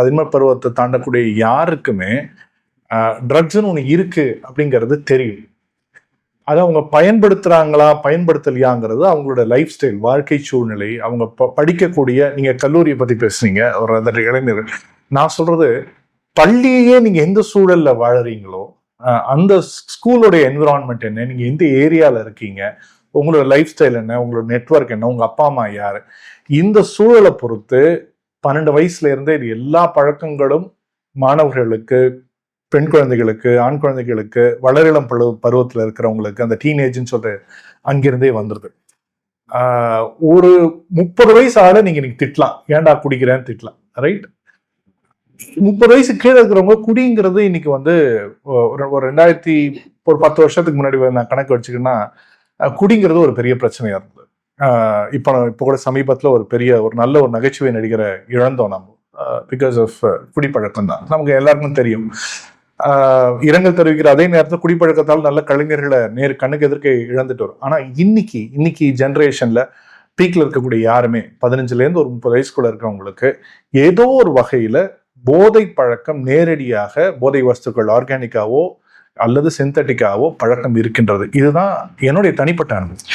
பதின்ம பருவத்தை தாண்டக்கூடிய யாருக்குமே ட்ரக்ஸ்ன்னு ஒன்று இருக்கு அப்படிங்கிறது தெரியும். அதை அவங்க பயன்படுத்துறாங்களா பயன்படுத்தலையாங்கிறது அவங்களோட லைஃப் ஸ்டைல், வாழ்க்கை சூழ்நிலை, அவங்க படிக்கக்கூடிய, நீங்க கல்லூரியை பத்தி பேசுறீங்க, ஒரு இளைஞர்கள். நான் சொல்றது, பள்ளியே நீங்க எந்த சூழல்ல வாழறீங்களோ அந்த ஸ்கூலோடைய என்விரான்மெண்ட் என்ன, நீங்க எந்த ஏரியால இருக்கீங்க, உங்களோட லைஃப் ஸ்டைல் என்ன, உங்களோட நெட்வொர்க் என்ன, உங்க அப்பா அம்மா யாரு, இந்த சூழலை பொறுத்து 12 வயசுல இருந்தே இது எல்லா பழக்கங்களும் மாணவர்களுக்கு, பெண் குழந்தைகளுக்கு, ஆண் குழந்தைகளுக்கு, வளரிளம் பருவத்தில் இருக்கிறவங்களுக்கு, அந்த டீனேஜ்ன்னு சொல்ற அங்கிருந்தே வந்துருது. ஒரு 30 வயசு ஆள நீங்க திட்டலாம், ஏன்டா குடிக்கிறேன்னு திட்டலாம், ரைட்? 30 வயசு கீழே இருக்கிறவங்க குடிங்கிறது இன்னைக்கு ஒரு 10 வருஷத்துக்கு முன்னாடி நான் கணக்கு வச்சுக்கன்னா குடிங்கிறது ஒரு பெரிய பிரச்சனையா இருந்தது. இப்போ கூட சமீபத்தில் ஒரு நல்ல நகைச்சுவை நடிகரை இழந்தோம் நம்ம, பிகாஸ் ஆஃப் குடிப்பழக்கம் தான். நமக்கு எல்லாருக்கும் தெரியும். இரங்கல் தெரிவிக்கிற அதே நேரத்தில் குடிப்பழக்கத்தால் நல்ல கலைஞர்களை கண்ணுக்கு எதிர்க்க இழந்துட்டு வரும். ஆனா இன்னைக்கு ஜென்ரேஷன்ல பீக்ல இருக்கக்கூடிய யாருமே 15ல இருந்து ஒரு 30 வயசுக்குள்ள இருக்கிறவங்களுக்கு ஏதோ ஒரு வகையில போதை பழக்கம், நேரடியாக போதை வஸ்துக்கள் ஆர்கானிக்காவோ அல்லது சிந்தட்டிக்காவோ பழக்கம் இருக்கின்றது. இதுதான் என்னுடைய தனிப்பட்ட அனுபவம்.